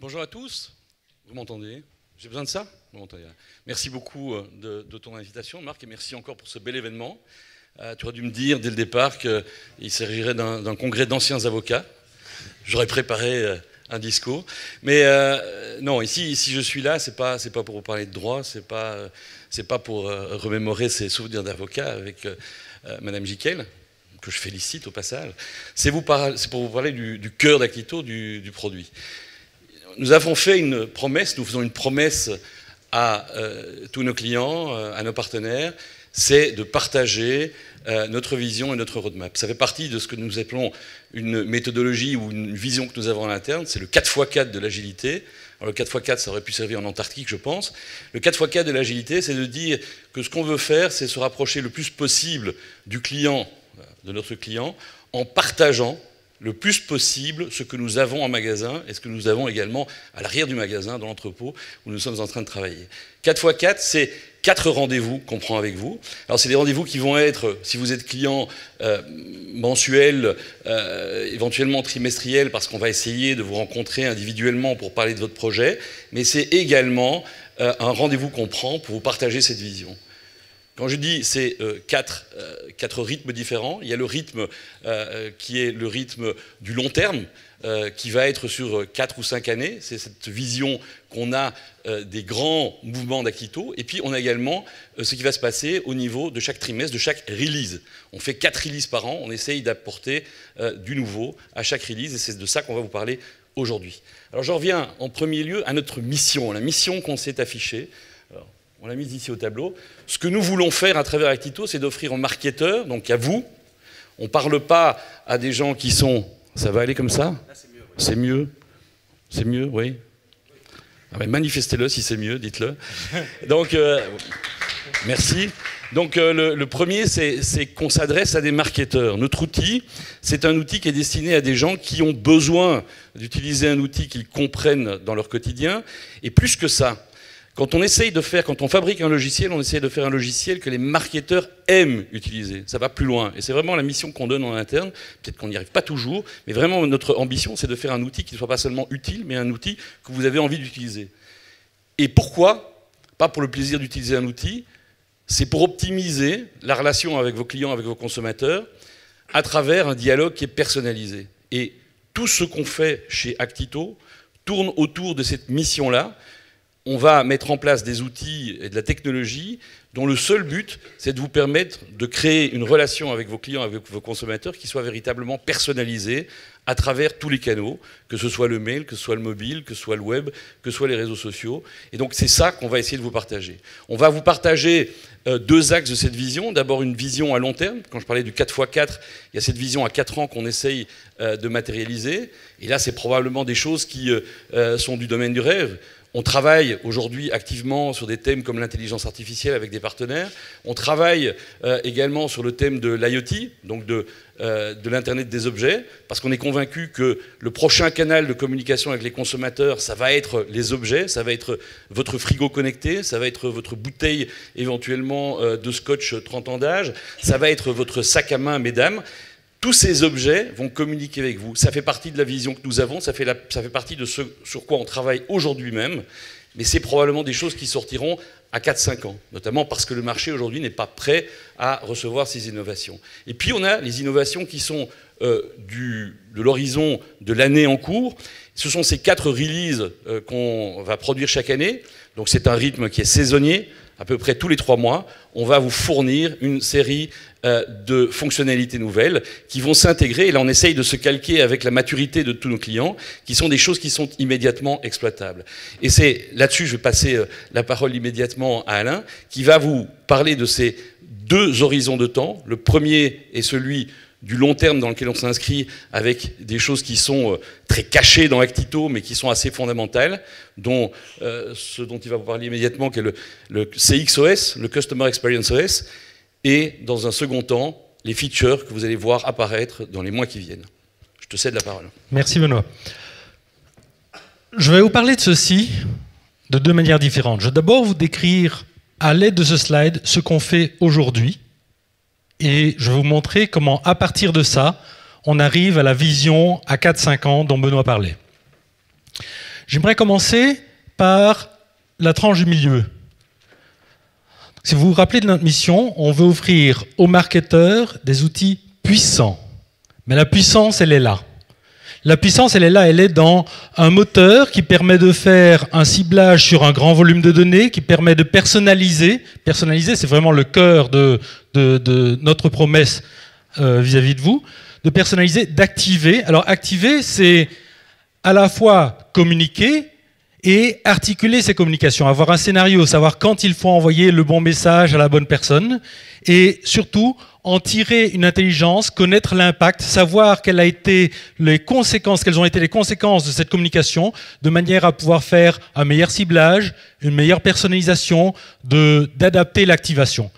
Bonjour à tous, vous m'entendez? J'ai besoin de ça? Vous m'entendez? Merci beaucoup de ton invitation, Marc, et merci encore pour ce bel événement. Tu aurais dû me dire dès le départ qu'il s'agirait d'un congrès d'anciens avocats. J'aurais préparé un discours. Mais non, ici je suis là, c'est pas pour vous parler de droit, c'est pas pour remémorer ses souvenirs d'avocat avec Madame Jiquel, que je félicite au passage. C'est pour vous parler du cœur d'Actito, du produit. Nous avons fait une promesse, nous faisons une promesse à tous nos clients, à nos partenaires, c'est de partager notre vision et notre roadmap. Ça fait partie de ce que nous appelons une méthodologie ou une vision que nous avons à l'interne, c'est le 4x4 de l'agilité. Alors le 4x4, ça aurait pu servir en Antarctique, je pense. Le 4x4 de l'agilité, c'est de dire que ce qu'on veut faire, c'est se rapprocher le plus possible du client, de notre client, en partageant le plus possible ce que nous avons en magasin et ce que nous avons également à l'arrière du magasin, dans l'entrepôt où nous sommes en train de travailler. 4x4, c'est 4 rendez-vous qu'on prend avec vous. Alors c'est des rendez-vous qui vont être, si vous êtes client, mensuels, éventuellement trimestriels, parce qu'on va essayer de vous rencontrer individuellement pour parler de votre projet, mais c'est également un rendez-vous qu'on prend pour vous partager cette vision. Quand je dis c'est 4 rythmes différents, il y a le rythme qui est le rythme du long terme, qui va être sur 4 ou 5 années. C'est cette vision qu'on a des grands mouvements d'Actito. Et puis on a également ce qui va se passer au niveau de chaque trimestre, de chaque release. On fait 4 releases par an, on essaye d'apporter du nouveau à chaque release, et c'est de ça qu'on va vous parler aujourd'hui. Alors j'en reviens en premier lieu à notre mission, la mission qu'on s'est affichée. On l'a mise ici au tableau. Ce que nous voulons faire à travers Actito, c'est d'offrir aux marketeurs, donc à vous, on ne parle pas à des gens qui sont... Ça va aller comme ça? Là, c'est mieux. Oui. C'est mieux? C'est mieux, oui. Ah ben, manifestez-le si c'est mieux, dites-le. Donc, merci. Donc, le premier, c'est qu'on s'adresse à des marketeurs. Notre outil, c'est un outil qui est destiné à des gens qui ont besoin d'utiliser un outil qu'ils comprennent dans leur quotidien. Et plus que ça, quand on fabrique un logiciel, on essaie de faire un logiciel que les marketeurs aiment utiliser. Ça va plus loin. Et c'est vraiment la mission qu'on donne en interne. Peut-être qu'on n'y arrive pas toujours, mais vraiment notre ambition, c'est de faire un outil qui ne soit pas seulement utile, mais un outil que vous avez envie d'utiliser. Et pourquoi? Pas pour le plaisir d'utiliser un outil, c'est pour optimiser la relation avec vos clients, avec vos consommateurs, à travers un dialogue qui est personnalisé. Et tout ce qu'on fait chez Actito tourne autour de cette mission-là. On va mettre en place des outils et de la technologie dont le seul but, c'est de vous permettre de créer une relation avec vos clients, avec vos consommateurs qui soit véritablement personnalisée à travers tous les canaux, que ce soit le mail, que ce soit le mobile, que ce soit le web, que ce soit les réseaux sociaux. Et donc c'est ça qu'on va essayer de vous partager. On va vous partager 2 axes de cette vision. D'abord une vision à long terme. Quand je parlais du 4x4, il y a cette vision à 4 ans qu'on essaye de matérialiser. Et là, c'est probablement des choses qui sont du domaine du rêve. On travaille aujourd'hui activement sur des thèmes comme l'intelligence artificielle avec des partenaires. On travaille également sur le thème de l'IoT, donc de l'Internet des objets, parce qu'on est convaincu que le prochain canal de communication avec les consommateurs, ça va être les objets, ça va être votre frigo connecté, ça va être votre bouteille éventuellement de scotch 30 ans d'âge, ça va être votre sac à main, mesdames. Tous ces objets vont communiquer avec vous. Ça fait partie de la vision que nous avons, ça fait partie de ce sur quoi on travaille aujourd'hui même, mais c'est probablement des choses qui sortiront à 4-5 ans, notamment parce que le marché aujourd'hui n'est pas prêt à recevoir ces innovations. Et puis on a les innovations qui sont de l'horizon de l'année en cours. Ce sont ces 4 releases qu'on va produire chaque année, donc c'est un rythme qui est saisonnier, à peu près tous les 3 mois, on va vous fournir une série de fonctionnalités nouvelles qui vont s'intégrer, et là on essaye de se calquer avec la maturité de tous nos clients, qui sont des choses qui sont immédiatement exploitables. Et c'est là-dessus, je vais passer la parole immédiatement à Alain, qui va vous parler de ces 2 horizons de temps. Le premier est celui du long terme dans lequel on s'inscrit avec des choses qui sont très cachées dans Actito, mais qui sont assez fondamentales, dont ce dont il va vous parler immédiatement, qui est le CXOS, le Customer Experience OS, et dans un second temps, les features que vous allez voir apparaître dans les mois qui viennent. Je te cède la parole. Merci Benoît. Je vais vous parler de ceci de 2 manières différentes. Je vais d'abord vous décrire à l'aide de ce slide ce qu'on fait aujourd'hui, et je vais vous montrer comment, à partir de ça, on arrive à la vision à 4-5 ans dont Benoît parlait. J'aimerais commencer par la tranche du milieu. Si vous vous rappelez de notre mission, on veut offrir aux marketeurs des outils puissants. Mais la puissance, elle est là. La puissance, elle est là, elle est dans un moteur qui permet de faire un ciblage sur un grand volume de données, qui permet de personnaliser. Personnaliser, c'est vraiment le cœur de notre promesse vis-à-vis de vous. De personnaliser, d'activer. Alors activer, c'est à la fois communiquer et articuler ces communications, avoir un scénario, savoir quand il faut envoyer le bon message à la bonne personne, et surtout en tirer une intelligence, connaître l'impact, savoir quelles ont été les conséquences de cette communication, de manière à pouvoir faire un meilleur ciblage, une meilleure personnalisation, d'adapter l'activation.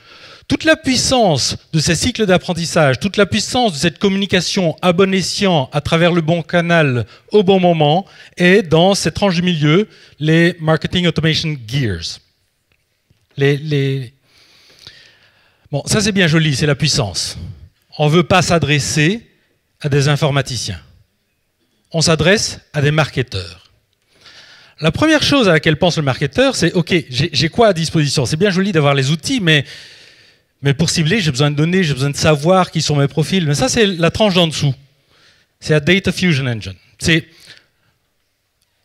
Toute la puissance de ces cycles d'apprentissage, toute la puissance de cette communication à bon escient à travers le bon canal au bon moment est dans cette tranche du milieu, les Marketing Automation Gears. Bon, ça c'est bien joli, c'est la puissance. On ne veut pas s'adresser à des informaticiens. On s'adresse à des marketeurs. La première chose à laquelle pense le marketeur, c'est « Ok, j'ai quoi à disposition ?» C'est bien joli d'avoir les outils, mais pour cibler, j'ai besoin de données, j'ai besoin de savoir qui sont mes profils. Mais ça, c'est la tranche d'en dessous. C'est la Data Fusion Engine. C'est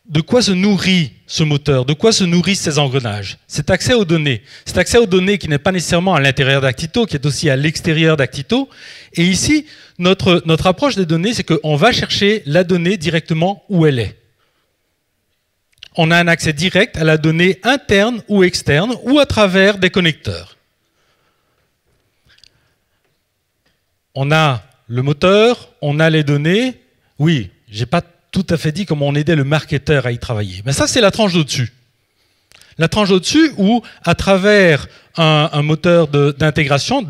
de quoi se nourrit ce moteur, de quoi se nourrissent ces engrenages. Cet accès aux données. Cet accès aux données qui n'est pas nécessairement à l'intérieur d'Actito, qui est aussi à l'extérieur d'Actito. Et ici, notre approche des données, c'est qu'on va chercher la donnée directement où elle est. On a un accès direct à la donnée interne ou externe, ou à travers des connecteurs. On a le moteur, on a les données. Oui, je n'ai pas tout à fait dit comment on aidait le marketeur à y travailler. Mais ça, c'est la tranche d'au-dessus. La tranche d'au-dessus où, à travers un moteur d'intégration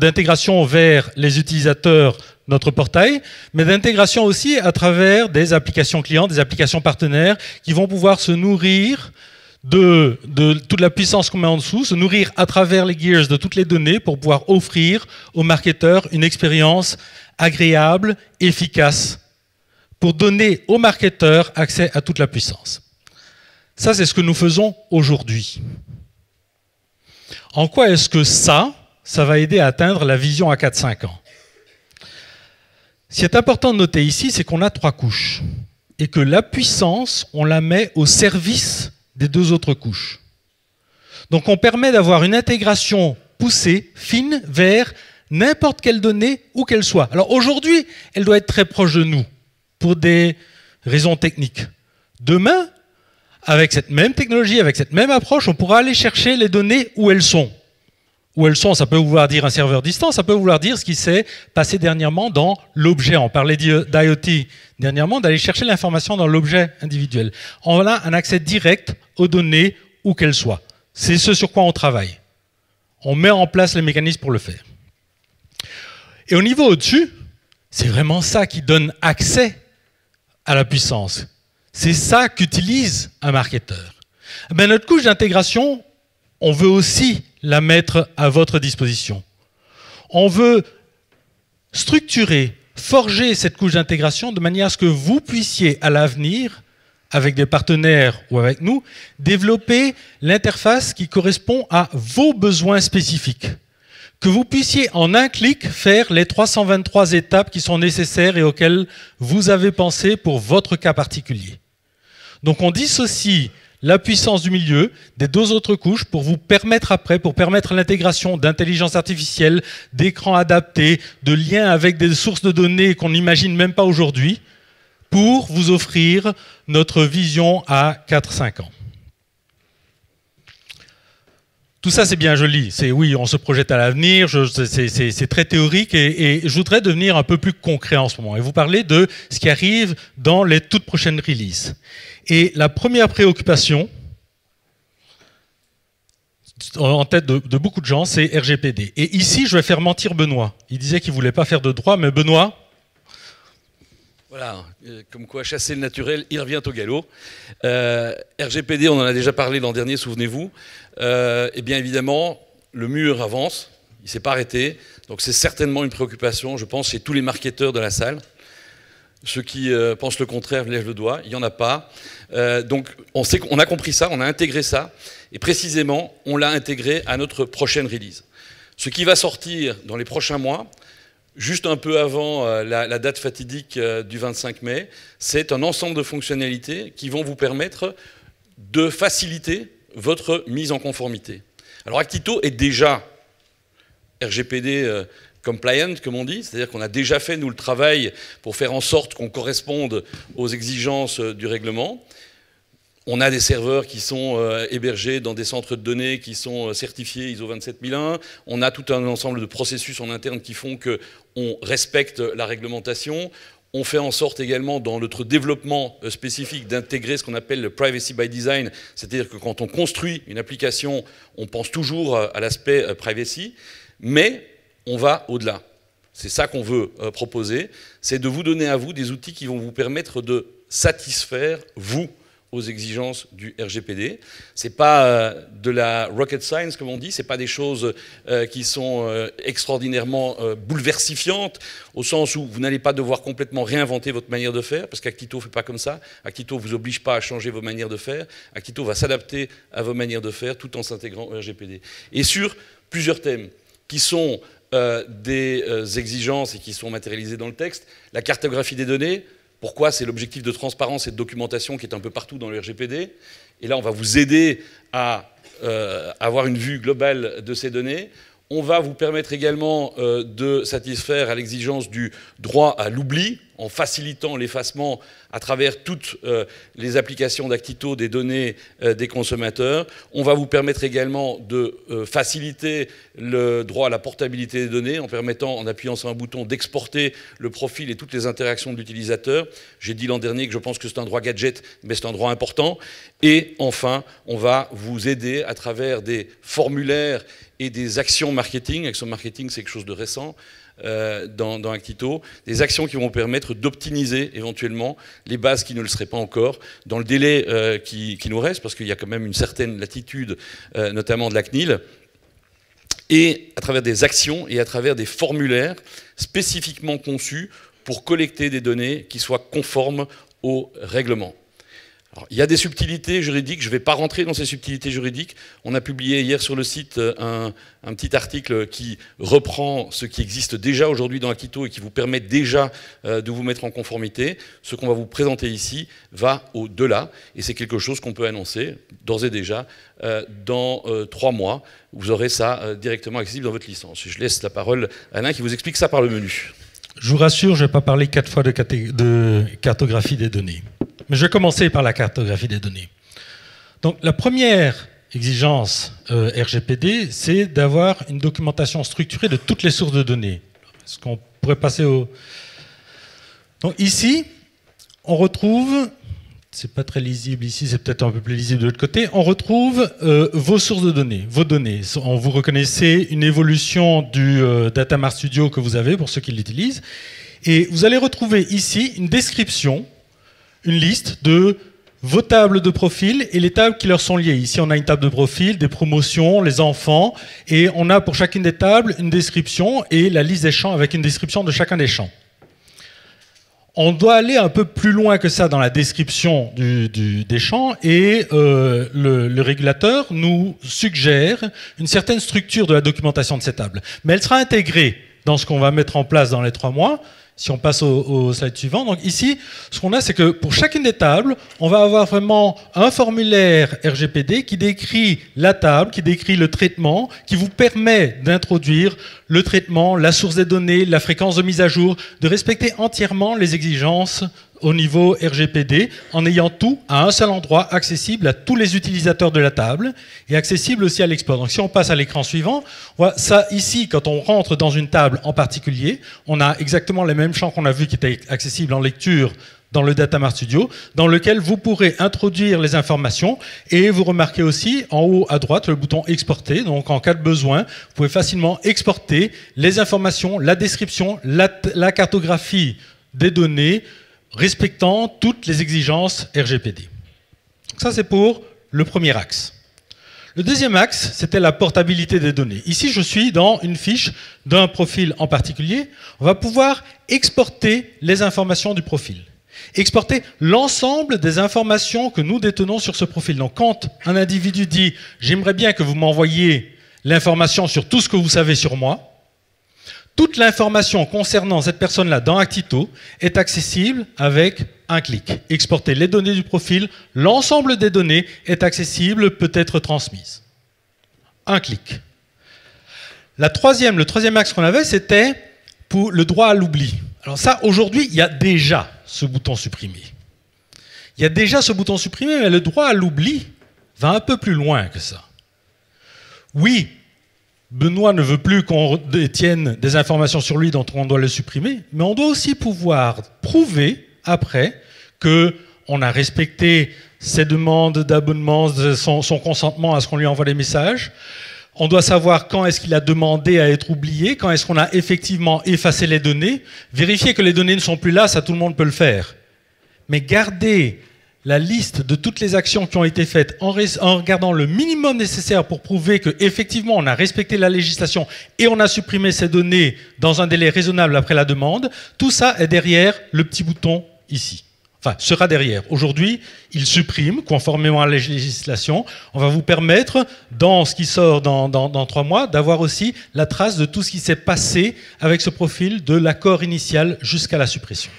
vers les utilisateurs, notre portail, mais d'intégration aussi à travers des applications clients, des applications partenaires qui vont pouvoir se nourrir de toute la puissance qu'on met en dessous, se nourrir à travers les gears de toutes les données pour pouvoir offrir aux marketeurs une expérience agréable, efficace, pour donner aux marketeurs accès à toute la puissance. Ça, c'est ce que nous faisons aujourd'hui. En quoi est-ce que ça va aider à atteindre la vision à 4-5 ans? Ce qui est important de noter ici, c'est qu'on a 3 couches et que la puissance, on la met au service des 2 autres couches. Donc on permet d'avoir une intégration poussée, fine, vers n'importe quelle donnée, où qu'elle soit. Alors aujourd'hui, elle doit être très proche de nous, pour des raisons techniques. Demain, avec cette même technologie, avec cette même approche, on pourra aller chercher les données où elles sont. Où elles sont, ça peut vouloir dire un serveur distant, ça peut vouloir dire ce qui s'est passé dernièrement dans l'objet. On parlait d'IoT dernièrement, d'aller chercher l'information dans l'objet individuel. On a un accès direct aux données où qu'elles soient. C'est ce sur quoi on travaille. On met en place les mécanismes pour le faire. Et au niveau au-dessus, c'est vraiment ça qui donne accès à la puissance. C'est ça qu'utilise un marketeur. Ben, notre couche d'intégration, on veut aussi la mettre à votre disposition. On veut structurer, forger cette couche d'intégration de manière à ce que vous puissiez, à l'avenir, avec des partenaires ou avec nous, développer l'interface qui correspond à vos besoins spécifiques. Que vous puissiez, en un clic, faire les 323 étapes qui sont nécessaires et auxquelles vous avez pensé pour votre cas particulier. Donc on dissocie la puissance du milieu des 2 autres couches pour vous permettre après, pour permettre l'intégration d'intelligence artificielle, d'écrans adaptés, de liens avec des sources de données qu'on n'imagine même pas aujourd'hui, pour vous offrir notre vision à 4-5 ans. Tout ça, c'est bien joli. C'est oui, on se projette à l'avenir, c'est très théorique et je voudrais devenir un peu plus concret en ce moment et vous parler de ce qui arrive dans les toutes prochaines releases. Et la première préoccupation, en tête de beaucoup de gens, c'est RGPD. Et ici, je vais faire mentir Benoît. Il disait qu'il ne voulait pas faire de droit, mais Benoît... Voilà, comme quoi chasser le naturel, il revient au galop. RGPD, on en a déjà parlé l'an dernier, souvenez-vous. Et bien évidemment, le mur avance, il ne s'est pas arrêté. Donc c'est certainement une préoccupation, je pense, chez tous les marketeurs de la salle. Ceux qui pensent le contraire lèvent le doigt. Il n'y en a pas. Donc on sait qu'on a compris ça, on a intégré ça. Et précisément, on l'a intégré à notre prochaine release. Ce qui va sortir dans les prochains mois, juste un peu avant la date fatidique du 25 mai, c'est un ensemble de fonctionnalités qui vont vous permettre de faciliter votre mise en conformité. Alors Actito est déjà RGPD compliant, comme on dit, c'est-à-dire qu'on a déjà fait, nous, le travail pour faire en sorte qu'on corresponde aux exigences du règlement. On a des serveurs qui sont hébergés dans des centres de données qui sont certifiés ISO 27001. On a tout un ensemble de processus en interne qui font qu'on respecte la réglementation. On fait en sorte également, dans notre développement spécifique, d'intégrer ce qu'on appelle le privacy by design, c'est-à-dire que quand on construit une application, on pense toujours à l'aspect privacy, mais on va au-delà. C'est ça qu'on veut proposer, c'est de vous donner à vous des outils qui vont vous permettre de satisfaire, vous, aux exigences du RGPD. C'est pas de la rocket science, comme on dit, c'est pas des choses qui sont extraordinairement bouleversifiantes, au sens où vous n'allez pas devoir complètement réinventer votre manière de faire, parce qu'Actito ne fait pas comme ça. Actito ne vous oblige pas à changer vos manières de faire. Actito va s'adapter à vos manières de faire tout en s'intégrant au RGPD. Et sur plusieurs thèmes qui sont des exigences et qui sont matérialisées dans le texte, la cartographie des données. Pourquoi? C'est l'objectif de transparence et de documentation qui est un peu partout dans le RGPD. Et là, on va vous aider à avoir une vue globale de ces données. On va vous permettre également de satisfaire à l'exigence du droit à l'oubli, en facilitant l'effacement à travers toutes les applications d'Actito des données des consommateurs. On va vous permettre également de faciliter le droit à la portabilité des données en permettant, en appuyant sur un bouton, d'exporter le profil et toutes les interactions de l'utilisateur. J'ai dit l'an dernier que je pense que c'est un droit gadget, mais c'est un droit important. Et enfin, on va vous aider à travers des formulaires et des actions marketing. Action marketing, c'est quelque chose de récent. Dans Actito, des actions qui vont permettre d'optimiser éventuellement les bases qui ne le seraient pas encore dans le délai qui nous reste, parce qu'il y a quand même une certaine latitude, notamment de la CNIL, et à travers des actions et à travers des formulaires spécifiquement conçus pour collecter des données qui soient conformes au règlement. Alors, il y a des subtilités juridiques, je ne vais pas rentrer dans ces subtilités juridiques. On a publié hier sur le site un petit article qui reprend ce qui existe déjà aujourd'hui dans Actito et qui vous permet déjà de vous mettre en conformité. Ce qu'on va vous présenter ici va au-delà et c'est quelque chose qu'on peut annoncer d'ores et déjà dans 3 mois. Vous aurez ça directement accessible dans votre licence. Je laisse la parole à Alain qui vous explique ça par le menu. Je vous rassure, je ne vais pas parler 4 fois de cartographie des données. Mais je vais commencer par la cartographie des données. Donc, la première exigence RGPD, c'est d'avoir une documentation structurée de toutes les sources de données. Est-ce qu'on pourrait passer au... Donc, ici, on retrouve, c'est pas très lisible ici, c'est peut-être un peu plus lisible de l'autre côté, on retrouve vos sources de données, vos données. Vous reconnaissez une évolution du Data Mart Studio que vous avez, pour ceux qui l'utilisent. Et vous allez retrouver ici une description, une liste de vos tables de profil et les tables qui leur sont liées. Ici, on a une table de profil, des promotions, les enfants, et on a pour chacune des tables une description et la liste des champs avec une description de chacun des champs. On doit aller un peu plus loin que ça dans la description des champs et le régulateur nous suggère une certaine structure de la documentation de ces tables. Mais elle sera intégrée dans ce qu'on va mettre en place dans les 3 mois. Si on passe au slide suivant, donc ici, ce qu'on a, c'est que pour chacune des tables, on va avoir vraiment un formulaire RGPD qui décrit la table, qui décrit le traitement, qui vous permet d'introduire le traitement, la source des données, la fréquence de mise à jour, de respecter entièrement les exigences au niveau RGPD, en ayant tout à un seul endroit, accessible à tous les utilisateurs de la table et accessible aussi à l'export. Donc si on passe à l'écran suivant, on voit ça ici, quand on rentre dans une table en particulier, on a exactement les mêmes champs qu'on a vus qui étaient accessibles en lecture dans le Data Mart Studio, dans lequel vous pourrez introduire les informations et vous remarquez aussi en haut à droite le bouton exporter. Donc en cas de besoin, vous pouvez facilement exporter les informations, la description, la cartographie des données, respectant toutes les exigences RGPD. Donc ça, c'est pour le premier axe. Le deuxième axe, c'était la portabilité des données. Ici, je suis dans une fiche d'un profil en particulier. On va pouvoir exporter les informations du profil. Exporter l'ensemble des informations que nous détenons sur ce profil. Donc, quand un individu dit « j'aimerais bien que vous m'envoyiez l'information sur tout ce que vous savez sur moi », toute l'information concernant cette personne-là dans Actito est accessible avec un clic. Exporter les données du profil, l'ensemble des données est accessible, peut être transmise. Un clic. Le troisième axe qu'on avait, c'était pour le droit à l'oubli. Alors ça, aujourd'hui, il y a déjà ce bouton supprimer. Il y a déjà ce bouton supprimer, mais le droit à l'oubli va un peu plus loin que ça. Oui, Benoît ne veut plus qu'on détienne des informations sur lui dont on doit le supprimer, mais on doit aussi pouvoir prouver après qu'on a respecté ses demandes d'abonnement, son consentement à ce qu'on lui envoie des messages. On doit savoir quand est-ce qu'il a demandé à être oublié, quand est-ce qu'on a effectivement effacé les données. Vérifier que les données ne sont plus là, ça tout le monde peut le faire. Mais garder la liste de toutes les actions qui ont été faites en regardant le minimum nécessaire pour prouver qu'effectivement on a respecté la législation et on a supprimé ces données dans un délai raisonnable après la demande, tout ça est derrière le petit bouton ici. Enfin, sera derrière. Aujourd'hui, il supprime, conformément à la législation. On va vous permettre, dans ce qui sort dans 3 mois, d'avoir aussi la trace de tout ce qui s'est passé avec ce profil de l'accord initial jusqu'à la suppression.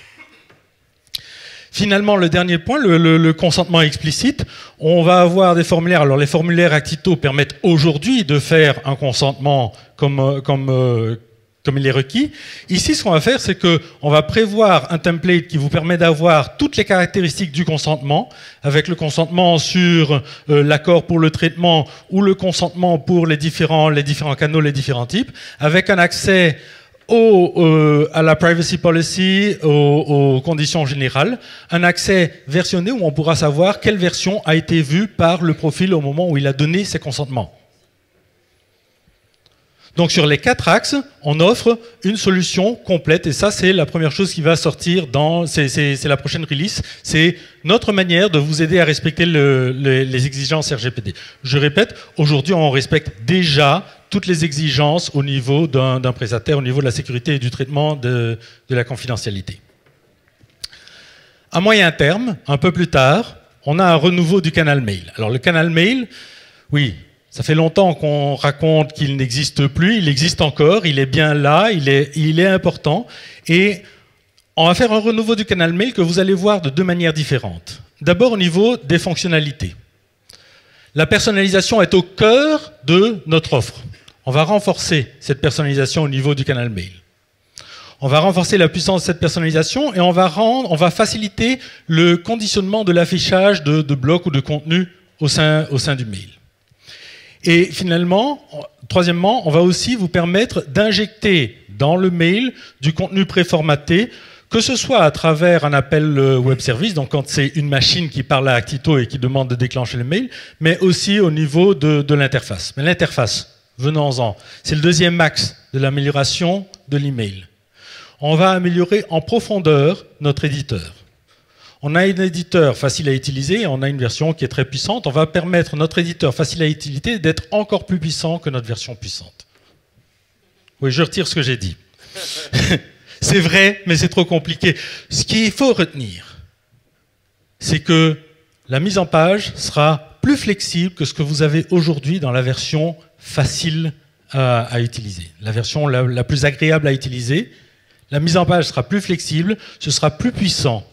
Finalement, le dernier point, le consentement explicite, on va avoir des formulaires. Alors, les formulaires Actito permettent aujourd'hui de faire un consentement comme il est requis. Ici, ce qu'on va faire, c'est qu'on va prévoir un template qui vous permet d'avoir toutes les caractéristiques du consentement, avec le consentement sur l'accord pour le traitement ou le consentement pour les différents canaux, les différents types, avec un accès à la privacy policy, aux conditions générales, un accès versionné où on pourra savoir quelle version a été vue par le profil au moment où il a donné ses consentements. Donc sur les 4 axes, on offre une solution complète et ça c'est la première chose qui va sortir c'est la prochaine release, c'est notre manière de vous aider à respecter les exigences RGPD. Je répète, aujourd'hui on respecte déjà toutes les exigences au niveau d'un prestataire, au niveau de la sécurité et du traitement de la confidentialité. À moyen terme, un peu plus tard, on a un renouveau du canal mail. Alors le canal mail, oui, ça fait longtemps qu'on raconte qu'il n'existe plus, il existe encore, il est bien là, il est important. Et on va faire un renouveau du canal mail que vous allez voir de 2 manières différentes. D'abord au niveau des fonctionnalités. La personnalisation est au cœur de notre offre. On va renforcer cette personnalisation au niveau du canal mail. On va renforcer la puissance de cette personnalisation et on va faciliter le conditionnement de l'affichage de blocs ou de contenus au sein du mail. Et finalement, troisièmement, on va aussi vous permettre d'injecter dans le mail du contenu préformaté, que ce soit à travers un appel web service, donc quand c'est une machine qui parle à Actito et qui demande de déclencher le mail, mais aussi au niveau de l'interface. Mais l'interface, venons-en, c'est le deuxième axe de l'amélioration de l'email. On va améliorer en profondeur notre éditeur. On a un éditeur facile à utiliser, on a une version qui est très puissante. On va permettre à notre éditeur facile à utiliser d'être encore plus puissant que notre version puissante. Oui, je retire ce que j'ai dit. C'est vrai, mais c'est trop compliqué. Ce qu'il faut retenir, c'est que la mise en page sera plus flexible que ce que vous avez aujourd'hui dans la version facile à utiliser, la version la plus agréable à utiliser. La mise en page sera plus flexible, ce sera plus puissant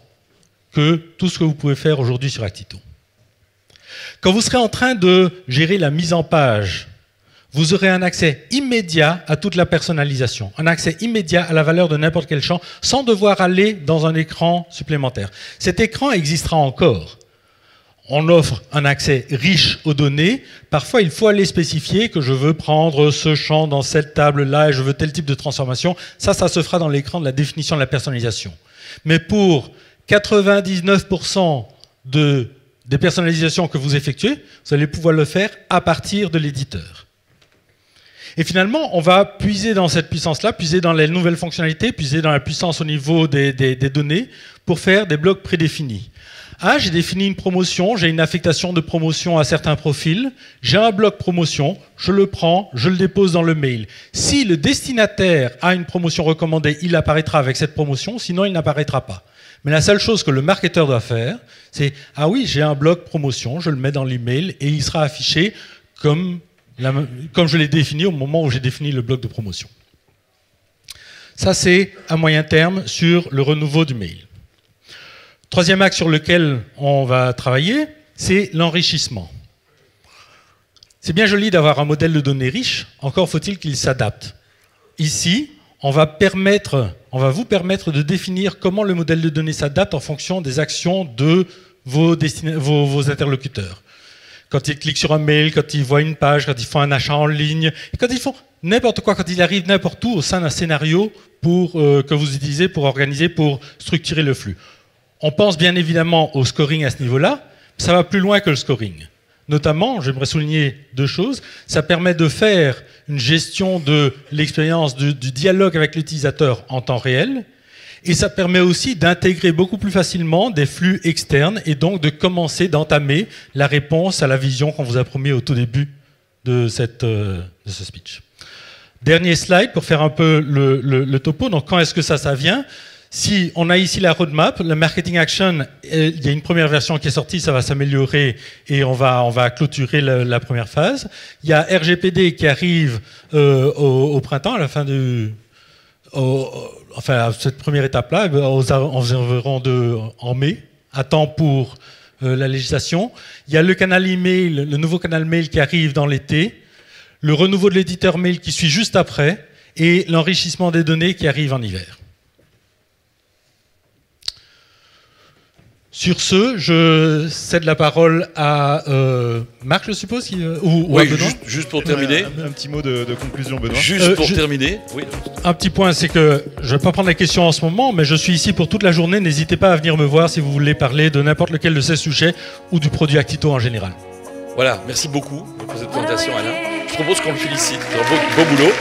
que tout ce que vous pouvez faire aujourd'hui sur Actito. Quand vous serez en train de gérer la mise en page, vous aurez un accès immédiat à toute la personnalisation, un accès immédiat à la valeur de n'importe quel champ, sans devoir aller dans un écran supplémentaire. Cet écran existera encore. On offre un accès riche aux données. Parfois, il faut aller spécifier que je veux prendre ce champ dans cette table-là et je veux tel type de transformation. Ça se fera dans l'écran de la définition de la personnalisation. Mais pour 99% des personnalisations que vous effectuez, vous allez pouvoir le faire à partir de l'éditeur. Et finalement, on va puiser dans cette puissance-là, puiser dans les nouvelles fonctionnalités, puiser dans la puissance au niveau des données pour faire des blocs prédéfinis. Ah, j'ai défini une promotion, j'ai une affectation de promotion à certains profils, j'ai un bloc promotion, je le prends, je le dépose dans le mail. Si le destinataire a une promotion recommandée, il apparaîtra avec cette promotion, sinon il n'apparaîtra pas. Mais la seule chose que le marketeur doit faire, c'est « Ah oui, j'ai un bloc promotion, je le mets dans l'email et il sera affiché comme je l'ai défini au moment où j'ai défini le bloc de promotion. » Ça, c'est à moyen terme sur le renouveau du mail. Troisième axe sur lequel on va travailler, c'est l'enrichissement. C'est bien joli d'avoir un modèle de données riche, encore faut-il qu'il s'adapte. Ici, on va vous permettre de définir comment le modèle de données s'adapte en fonction des actions de vos interlocuteurs. Quand ils cliquent sur un mail, quand ils voient une page, quand ils font un achat en ligne, et quand ils font n'importe quoi, quand ils arrivent n'importe où au sein d'un scénario que vous utilisez pour organiser, pour structurer le flux. On pense bien évidemment au scoring à ce niveau-là, mais ça va plus loin que le scoring. Notamment, j'aimerais souligner deux choses, ça permet de faire une gestion de l'expérience du dialogue avec l'utilisateur en temps réel, et ça permet aussi d'intégrer beaucoup plus facilement des flux externes et donc de commencer, d'entamer la réponse à la vision qu'on vous a promis au tout début de ce speech. Dernier slide pour faire un peu le topo. Donc quand est-ce que ça vient? Si on a ici la roadmap, le marketing action, il y a une première version qui est sortie, ça va s'améliorer et on va clôturer la première phase. Il y a RGPD qui arrive au printemps, à la fin à cette première étape-là, en mai, à temps pour la législation. Il y a le canal email, le nouveau canal mail qui arrive dans l'été, le renouveau de l'éditeur mail qui suit juste après et l'enrichissement des données qui arrive en hiver. Sur ce, je cède la parole à Marc, je suppose, ou à Benoît. Juste pour terminer. Un petit mot de conclusion, Benoît. Juste pour terminer. Oui. Un petit point, c'est que je ne vais pas prendre la question en ce moment, mais je suis ici pour toute la journée. N'hésitez pas à venir me voir si vous voulez parler de n'importe lequel de ces sujets ou du produit Actito en général. Voilà, merci beaucoup pour cette présentation, Alain. Je propose qu'on le félicite. C'est un beau boulot.